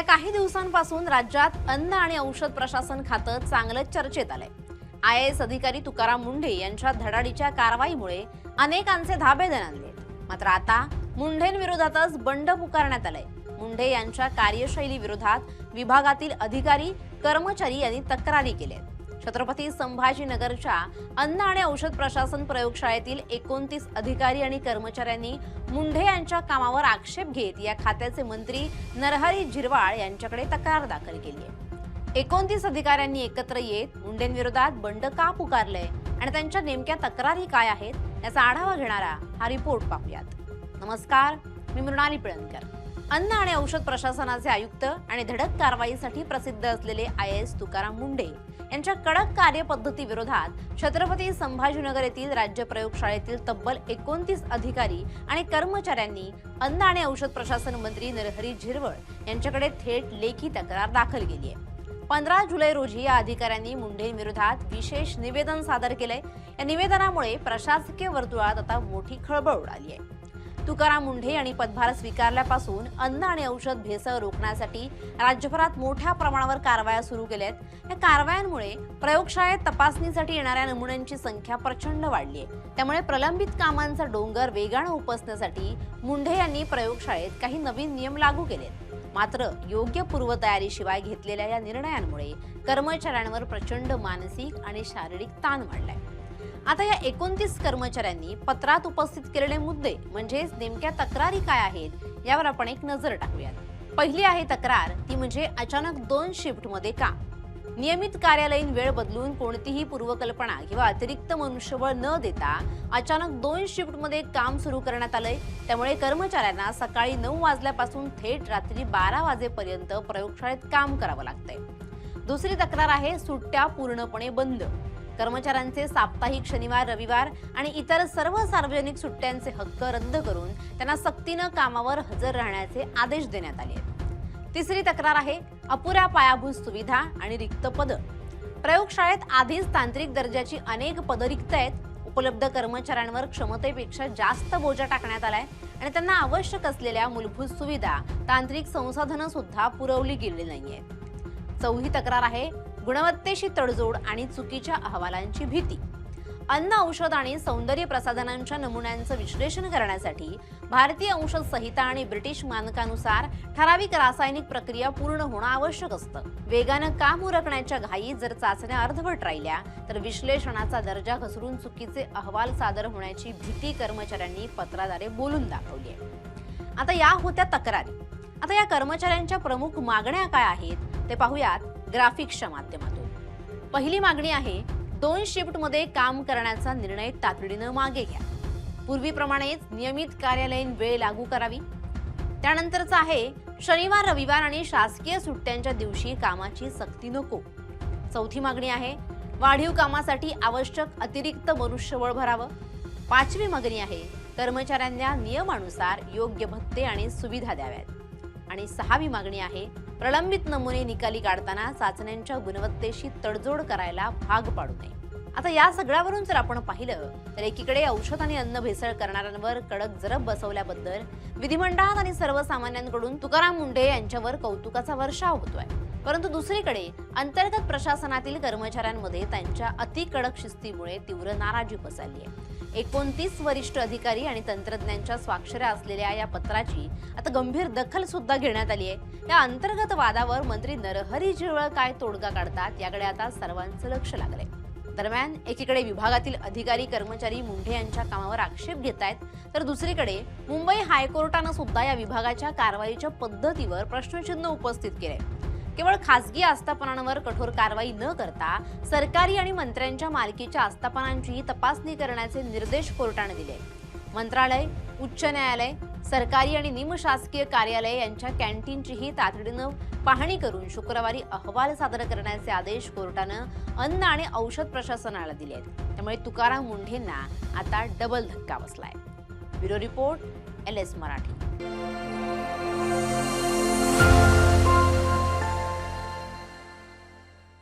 काही दिवसांपासून राज्यात अन्न आणि औषध प्रशासन खातं चांगलंच चर्चेत आलंय। IAS अधिकारी तुकाराम मुंढे यांच्या धडाडीच्या कारवाईमुळे अनेकांचे धाबे दणाणले। मात्र आता मुंढेंविरोधातच बंड पुकारण्यात आलंय। मुंढे यांच्या कार्यशैली विरोधात विभागातील अधिकारी कर्मचारी यांनी तक्रारी केल्या। छत्रपती संभाजीनगरच्या अन्न आणि औषध प्रशासन प्रयोगशाळेतील 29 अधिकारी आणि कर्मचाऱ्यांनी मुंढे यांच्या कामावर आक्षेप घेत या खात्याचे मंत्री नरहरी झिरवाळ यांच्याकडे तक्रार दाखल केली आहे। 29 अधिकाऱ्यांनी एकत्र येत मुंढेंविरोधात बंड का पुकारलंय आणि त्यांच्या नेमक्या तक्रारी काय आहेत याचा आढावा घेणारा हा रिपोर्ट पाहूयात। नमस्कार, मी मृणाली पिळणकर। अन्न आणि औषध प्रशासनाचे आयुक्त आणि धडक कारवाईसाठी प्रसिद्ध असलेले IAS तुकाराम मुंढे यांच्या कडक कार्यपद्धती विरोधात छत्रपती संभाजीनगर येथील राज्य प्रयोगशाळेतील तब्बल 29 अधिकारी आणि कर्मचाऱ्यांनी अन्न आणि औषध प्रशासन मंत्री नरहरी झिरवळ यांच्याकडे थेट लेखी तक्रार दाखल केली आहे। 15 जुलै रोजी या अधिकाऱ्यांनी मुंढेंविरोधात विशेष निवेदन सादर केलंय। या निवेदनामुळे प्रशासकीय वर्तुळात आता मोठी खळबळ उडाली आहे। तुकाराम मुंढे यांनी पदभार स्वीकारल्यापासून अन्न आणि औषध भेसळ रोखण्यासाठी राज्यभरात मोठ्या प्रमाणावर कारवाया सुरू केल्या आहेत। या कारवायांमुळे प्रयोगशाळेत तपासणीसाठी येणाऱ्या नमुन्यांची संख्या प्रचंड वाढली आहे। त्यामुळे प्रलंबित कामांचा डोंगर वेगाने उपसण्यासाठी मुंढे यांनी प्रयोगशाळेत काही नवीन नियम लागू केलेत। मात्र योग्य पूर्वतयारीशिवाय घेतलेल्या या निर्णयांमुळे कर्मचाऱ्यांवर प्रचंड मानसिक आणि शारीरिक ताण वाढलाय। आता या 29 कर्मचाऱ्यांनी पत्रात उपस्थित केलेले मुद्दे म्हणजेच नेमक्या तक्रारी काय आहेत यावर आपण एक नजर टाकूयात। पहिली आहे तक्रार, ती म्हणजे अचानक 2 शिफ्टमध्ये काम। नियमित कार्यालयीन वेळ बदलून कोणतीही पूर्वकल्पना किंवा अतिरिक्त मनुष्यबळ न देता अचानक 2 शिफ्टमध्ये काम सुरू करण्यात आलंय। त्यामुळे कर्मचाऱ्यांना सकाळी 9 वाजल्यापासून थेट रात्री 12 वाजेपर्यंत प्रयोगशाळेत काम करावं लागतंय। दुसरी तक्रार आहे सुट्ट्या पूर्णपणे बंद। कर्मचाऱ्यांचे साप्ताहिक शनिवार, रविवार आणि इतर सर्व सार्वजनिक सुट्ट्यांचे हक्क रद्द करून त्यांना सक्तीनं कामावर हजर राहण्याचे आदेश देण्यात आले आहेत। तिसरी तक्रार आहे अपुऱ्या पायाभूत सुविधा आणि रिक्त पदं। प्रयोगशाळेत आधीच तांत्रिक दर्जाची अनेक पदं रिक्त आहेत। उपलब्ध कर्मचाऱ्यांवर क्षमतेपेक्षा जास्त बोजा टाकण्यात आलाय आणि त्यांना आवश्यक असलेल्या मूलभूत सुविधा, तांत्रिक संसाधनं सुद्धा पुरवली गेली नाहीयेत। चौथी तक्रार आहे गुणवत्तेशी तडजोड आणि चुकीच्या अहवालांची भीती। अन्न, औषध आणि सौंदर्य प्रसाधनांच्या नमुन्यांचं विश्लेषण करण्यासाठी भारतीय औषध संहिता आणि ब्रिटिश मानकानुसार ठराविक रासायनिक प्रक्रिया पूर्ण होणं आवश्यक असतं। वेगानं काम उरकण्याच्या घाईत जर चाचण्या अर्धवट राहिल्या तर विश्लेषणाचा दर्जा घसरून चुकीचे अहवाल सादर होण्याची भीती कर्मचाऱ्यांनी पत्राद्वारे बोलून दाखवली आहे। आता या होत्या तक्रारी। आता या कर्मचाऱ्यांच्या प्रमुख मागण्या काय आहेत ते पाहूयात ग्राफिक्सच्या माध्यमातून। पहिली मागणी आहे 2 शिफ्टमध्ये काम करण्याचा निर्णय तातडीनं मागे घ्या। पूर्वीप्रमाणेच नियमित कार्यालयीन वेळ लागू करावी। त्यानंतरचं आहे शनिवार, रविवार आणि शासकीय सुट्ट्यांच्या दिवशी कामाची सक्ती नको। चौथी मागणी आहे वाढीव कामासाठी आवश्यक अतिरिक्त मनुष्यबळ भरावं। पाचवी मागणी आहे कर्मचाऱ्यांना नियमानुसार योग्य भत्ते आणि सुविधा द्याव्यात। आणि 6वी मागणी आहे प्रलंबित नमुने निकाली काढताना चाचण्यांच्या गुणवत्तेशी तडजोड करायला भाग पाडू नये। आता या सगळ्यावरून जर आपण पाहिलं तर एकीकडे औषध आणि अन्न भेसळ करणाऱ्यांवर कडक जरब बसवल्याबद्दल विधिमंडळात आणि सर्वसामान्यांकडून तुकाराम मुंढे यांच्यावर कौतुकाचा वर्षाव होतोय, परंतु दुसरीकडे अंतर्गत प्रशासनातील कर्मचाऱ्यांमध्ये त्यांच्या अति कडक शिस्तीमुळे तीव्र नाराजी पसरली आहे। 29 वरिष्ठ अधिकारी आणि तंत्रज्ञांच्या स्वाक्षऱ्या असलेल्या या पत्राची आता गंभीर दखल सुद्धा घेण्यात आली आहे। या अंतर्गत वादावर मंत्री नरहरी झिरवळ काय तोडगा काढतात याकडे आता सर्वांचं लक्ष लागलंय। दरम्यान एकीकडे विभागातील अधिकारी कर्मचारी मुंढे यांच्या कामावर आक्षेप घेत आहेत, तर दुसरीकडे मुंबई हायकोर्टानं सुद्धा या विभागाच्या कारवाईच्या पद्धतीवर प्रश्नचिन्ह उपस्थित केलंय। केवळ खासगी आस्थापनांवर कठोर कारवाई न करता सरकारी आणि मंत्र्यांच्या मालकीच्या आस्थापनांचीही तपासणी करण्याचे निर्देश कोर्टाने दिले। मंत्रालय, उच्च न्यायालय, सरकारी आणि निमशासकीय कार्यालय यांच्या कॅन्टीनचीही तातडीनं पाहणी करून शुक्रवारी अहवाल सादर करण्याचे आदेश कोर्टानं अन्न आणि औषध प्रशासनाला दिले आहेत। त्यामुळे तुकाराम मुंढेंना आता डबल धक्का बसलाय। Bureau report, LS Marathi.